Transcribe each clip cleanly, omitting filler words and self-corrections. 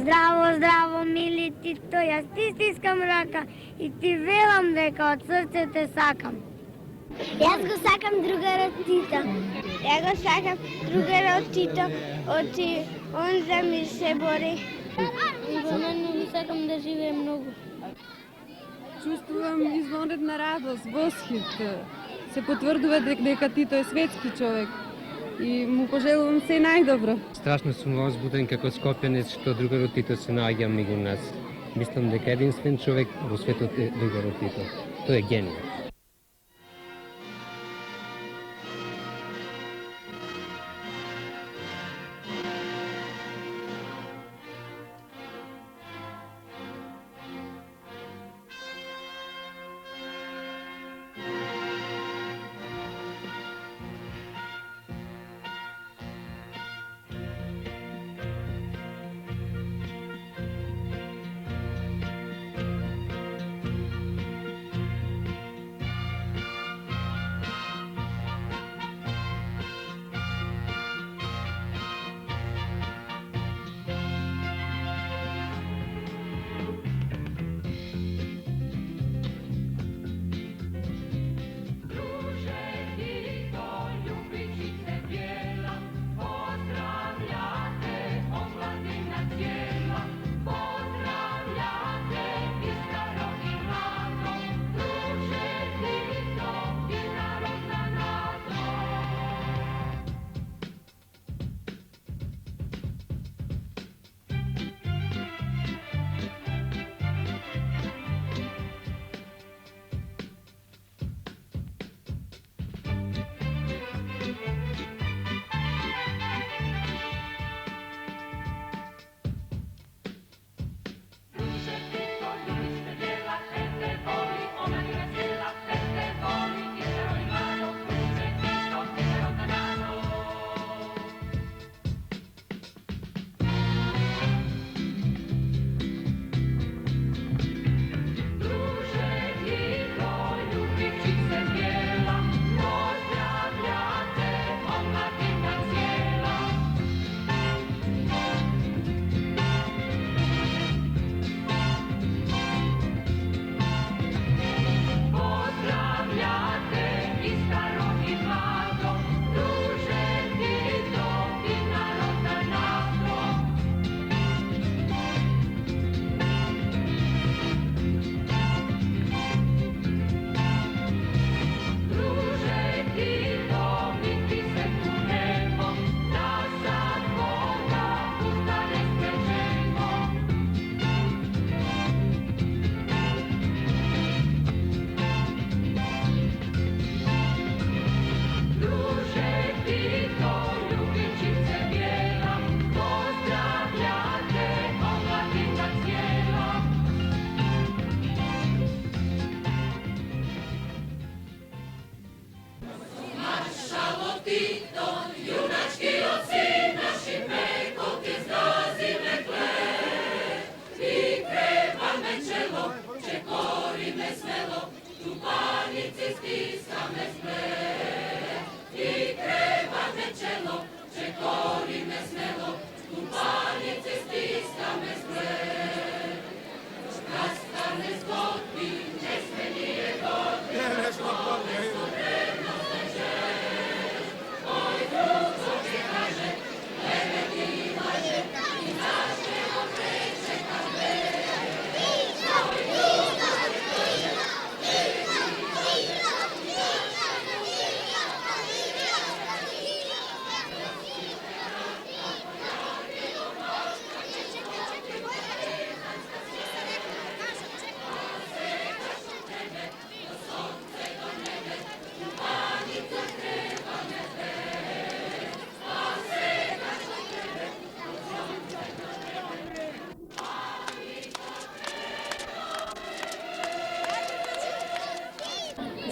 Zdravo, zdravo, mili Tito, jaz ti stiskam raka in ti velam, дека od srca te sakam. Jaz go sakam drugega od Tita. Jaz go sakam drugega od Tita, on za mi se bori. За мен сакам да живее много. Чувствувам извънредна радост, восхит. Се потврдува дека Тито е светски човек и му пожелувам се најдобро. Страшно сум возбуден како скопјанец што другарот Тито се наоѓа меѓу нас. Мислам дека единствен човек во светот е другарот Тито. Тој е генијал.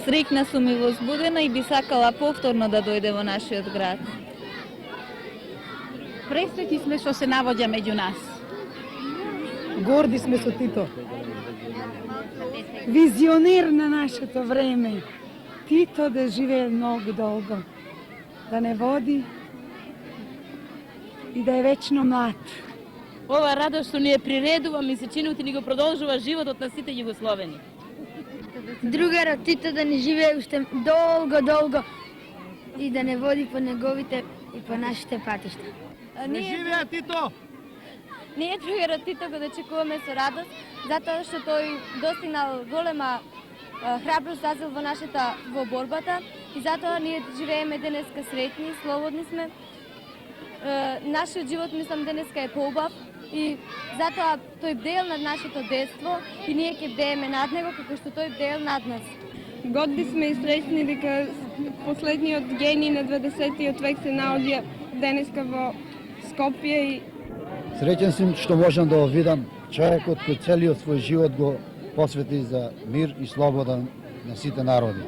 Среќна сум и возбудена и би сакала повторно да дојде во нашиот град. Пресреќни сме што се навоѓа меѓу нас. Горди сме со Тито. Визионер на нашето време. Тито да живее многу долго. Да не води и да е вечно млад. Ова радост што ни е приредува, ми се чини ти ни го продолжува животот на сите југословени. Другарот Тито да не живее уште долго и да не води по неговите и по нашите патишта. Не живее Тито! Ние другарот Тито го дочекуваме со радост, затоа што тој достигнал голема храброст зазел во борбата и затоа ние живееме денеска среќни, слободни сме. Нашиот живот мислам денеска е поубав и затоа тој бдел над нашето детство и ние ќе бдееме над него како што тој бдел над нас. Годни сме и среќни дека последниот гений на 20-тиот век се наоѓа денеска во Скопје и Среќен сум што можам да го видам човекот кој целиот свој живот го посвети за мир и слобода на сите народи.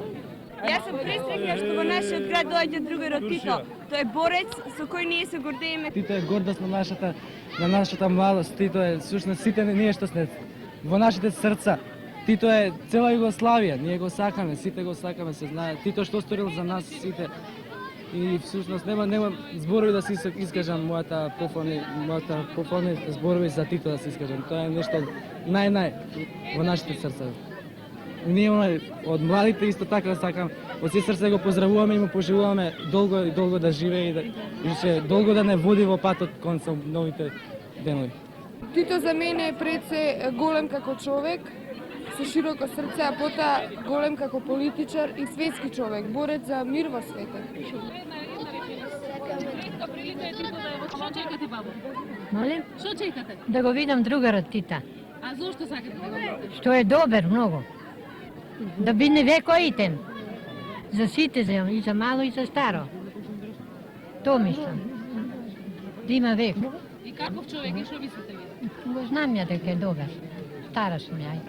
Јас сум пресреќна што во нашиот град доаѓа другарот Тито. Тој е борец со кој ние се гордееме. Тито е гордост на нашата младост. Тито е всушност сите ние што сме во нашите срца. Тито е цела Југославија, ние го сакаме, сите го сакаме, се знае. Тито што сторил за нас сите. И всушност нема зборови да се искажам мојата пофални зборови за Тито да се искажам. Тоа е нешто нај во нашите срца. Ние од младите исто така сакам, од се срце го поздравуваме и му пожелуваме долго да живее и ше долго да не води во патот кон со новите денови. Тито за мене е пред се голем како човек, со широко срце, а потоа голем како политичар и светски човек, борец за мир во светот. Молим? Што чекате? Да го видам другарот Тита. А зошто сакате да го видите? Што е добар многу. Да биде векоитен. За сите, и за мало и за старо. То мислам. Да има век. И каков човек е, што мислите ви? Го знам ја дека е добар. Стара сум ја.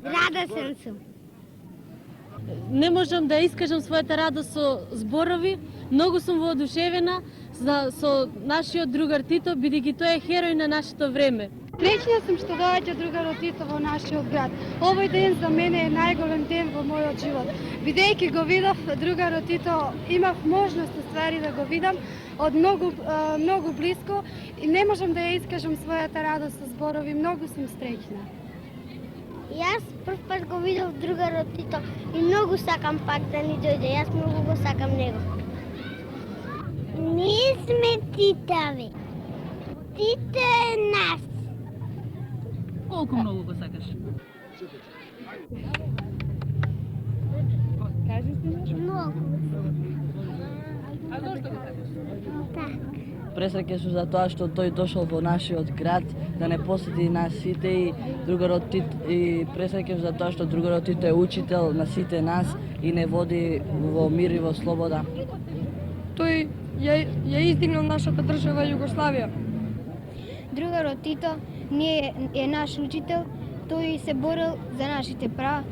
Радосен сум. Не можам да искажам својата радост со зборови. Многу сум воодушевена со нашиот другар Тито, бидејќи тој е херој на нашето време. Среќна сум што доаѓа другарот Тито во нашиот град. Овој ден за мене е најголем ден во мојот живот. Бидејќи го видов другарот Тито, имав можност ствари да го видам од многу близко и не можам да ја искажам својата радост со зборови. Многу сум среќна. Јас прв пат го видов другарот Тито и многу сакам пак да ни дојде. Јас многу го сакам него. Ние сме Титави. Тито е нас. Колку многу го сакаш? Многу. А зошто го сакаш? Так. Пресреќен сум за тоа што тој дошол во нашиот град да не посети нас сите и другарот Тито, и пресреќен за тоа што другарот Тито е учител на сите нас и не води во мир и во слобода. Тој ја издигнал нашата држава Југославија. Другарот Тито е наш учител, тој се борил за нашите права,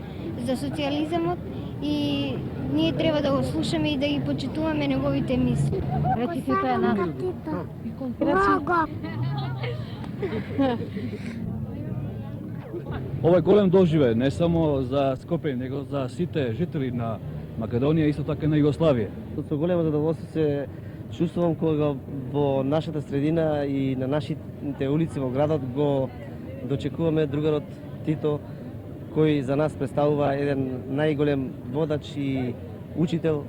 за социјализмот и ние треба да го слушаме и да ги почитуваме неговите мисли. Речи Тито е нас. Много. Ова е голем доживеј не само за Скопје, него за сите жители на Македонија, исто така и на Југославија. Со големо задоволство се чувствувам кога во нашата средина и на нашите улици во градот го дочекуваме другарот Тито, кој за нас представува еден најголем водач и учител.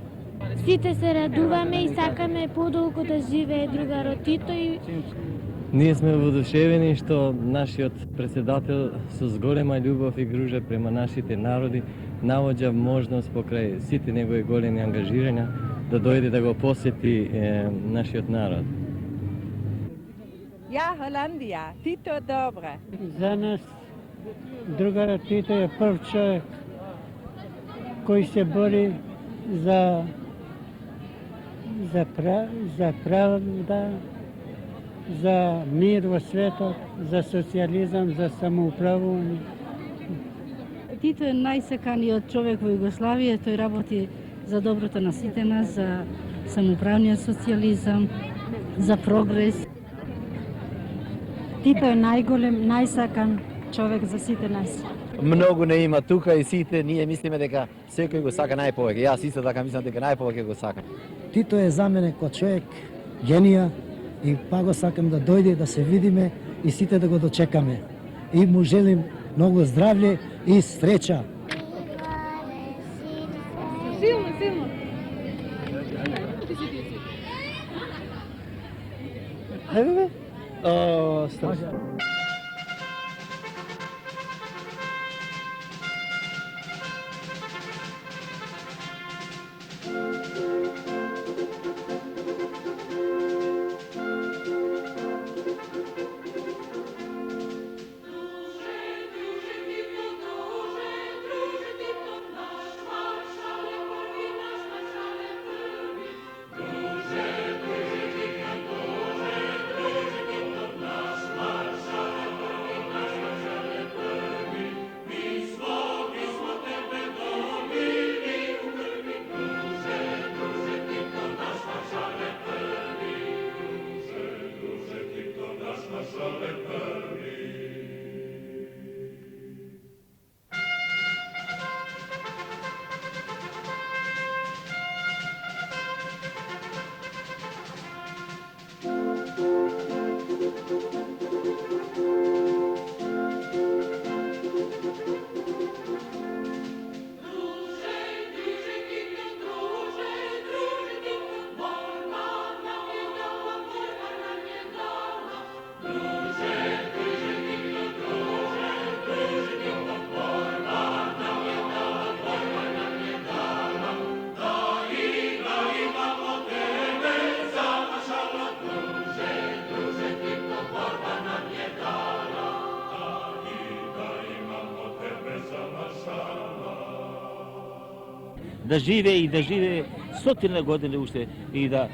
Сите се радуваме и сакаме подолго да живее другарот Тито и Ние сме воодушевени што нашиот председател со зголема љубов и грижа према нашите народи наоѓа можност покрај сите негови големи ангажирања да дојде да го посети нашиот народ. Ja, Holandија, Тито добре. За нас другарот Тито е прв човек кој се бори за правда, за мир во светот, за социјализам, за самоуправување. Тито е најсаканиот човек во Југославија, тој работи за доброто на сите нас, за самоуправниот социјализам, за прогрес. Тито е најголем, најсакан човек за сите нас. Многу не има тука и сите ние мислиме дека секој го сака најповеќе. Јас исто така мислам дека најповеќе го сака. Тито е за мене кој човек генија и па го сакам да дојде да се видиме и сите да го дочекаме. И му желим многу здравје и среќа. Силно, силно. Ајде бе. Marsz да живее стотина години уште и да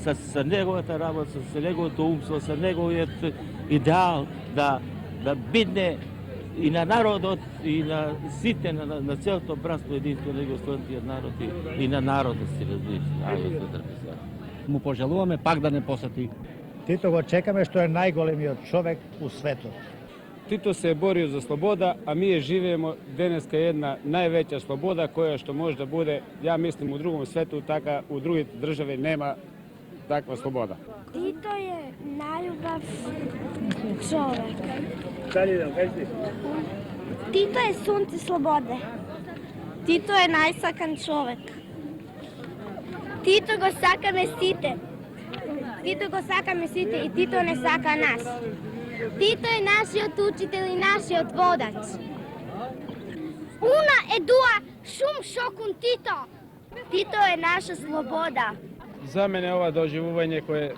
со неговата работа, со неговото умство, со неговиот идеал да бидне и на народот, и на сите, на целото братство единство на југословскиот народ и на народот си разбираш. Му пожелуваме пак да не посети. Тито го чекаме што е најголемиот човек у светот. Тито се е борил за слобода, а ние живеемо денеска една највеќа слобода која што може да буде, ја мислим, у другом свету, така у другите држави нема таква слобода. Тито е најубав човек. Тито е сонце слободе. Тито е најсакан човек. Тито го сакаме сите. Тито го сакаме сите и Тито не сака нас. Тито е нашиот учител и нашиот водач. Уна е дуа шум шокун Тито. Тито е наша слобода. За мене ова доживување кое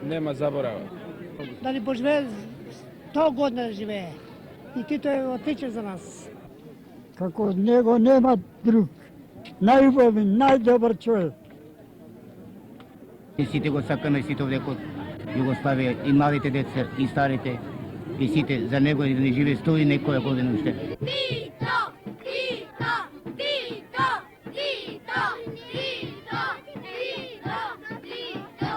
нема заборава. Дали поживее 100 година да живее. И Тито е отличен за нас. Како од него нема друг. Најубавен, најдобар човек. И сите го сакаме, сите овде код Југославија, и малите деца, и старите, и сите за него да не живее 100 и некоја година уште. Тито! Тито! Тито! Тито! Тито!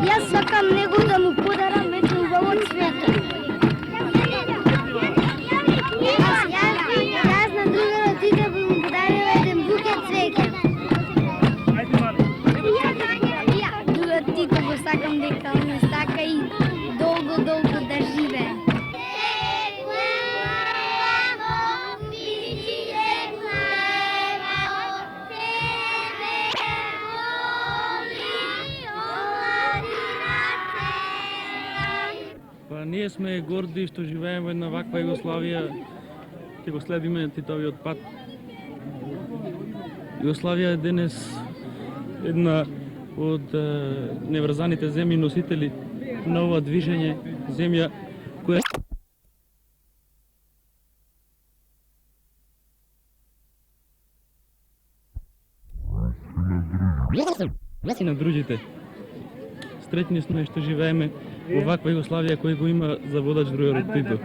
Јас сакам него да му подарам вече убавот света. Јас на другарот Тито би му подарила еден букет цвеќе. Другарот Тито го сакам дека он сака и долго да живее. Па ние сме горди што живееме во една ваква Југославија, ќе го следиме Титовиот пат. Југославија е денес една од неврзаните земји носители на ова движење, земја која и на другите. Среќни сме што живееме во ваква Југославија кој го има за водач другарот Тито.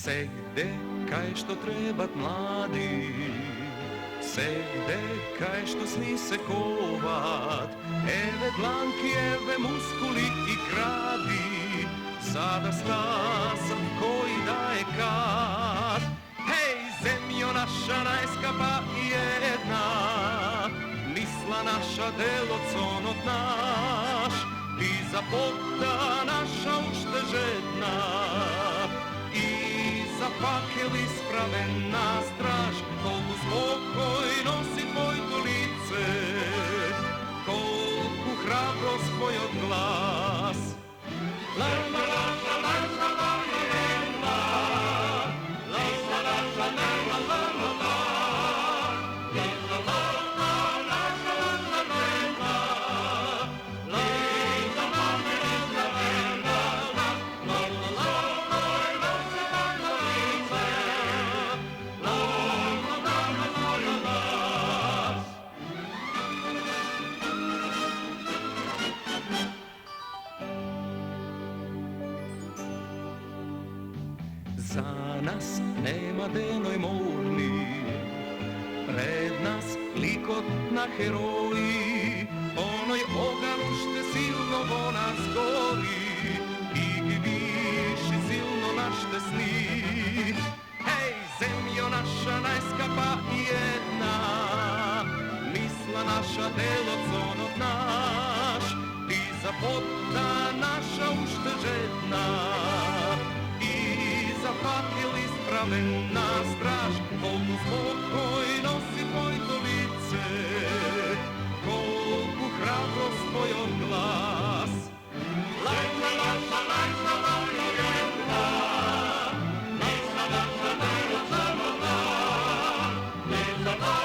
Сегде кај што требат млади, сегде кај што сни се коват, еве дланки, еве мускули и кради, за да скасат кој да е кат. Хеј, земјо наша најскапа и една, мисла наша naša delocon od naš, i za potta naša uštežedna, i za fakel ispravena straž, kolku spokoj nosi tvojto lice, kolku hrabrost tvoj od glas. La la la la la la la la, la la la la la la la la. Za nas nema denoj morni, pred nas likotna heroji, onoj ogan ušte silno vo nas gori, i viši silno našte sni. Hej, zemljo naša najskapa i jedna, misla naša delocon od naš, ti za potta naša uštežedna, za fakel ispravena straž, kolku spokoj nosi tvojto lice, kolku hrabrost tvoj od glas. La la la la la la la la la, la la la la la la la la, la la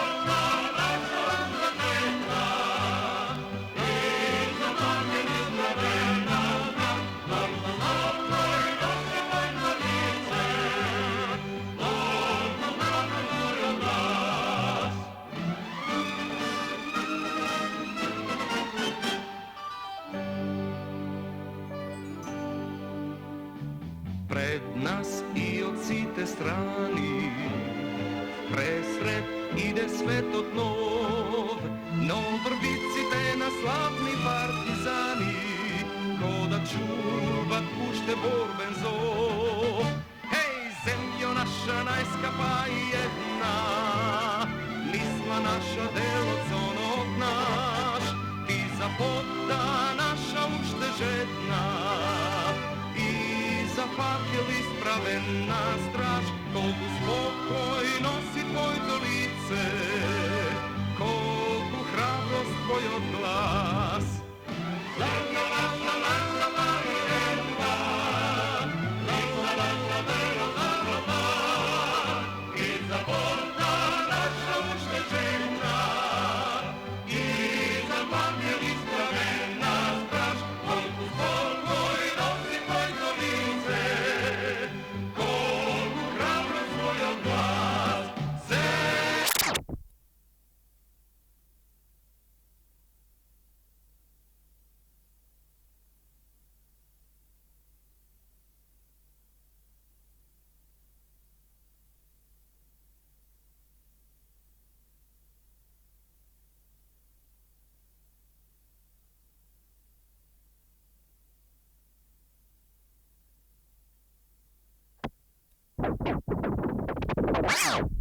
la la la la la, i za fakel ispravena, la la la la. Pred nas i od site strani presred ide svetot nov, no vrbicite na slavni partizani, ko da čuvat pušte borben zov. Hej, zemljo naša najskapa i jedna, misla naša delocon od naš, ti za potta naša uštežedna, za fakel ispravena straž, kolku spokoj nosi tvojto lice, kolku hrabrost tvoj od glas. La la la la la la la la, la la la la la la la la, i za potta naša uštežedna, i za fakel ispravena straž, kolku spokoj nosi tvojto lice, kolku hrabrost tvoj od glas. Wow!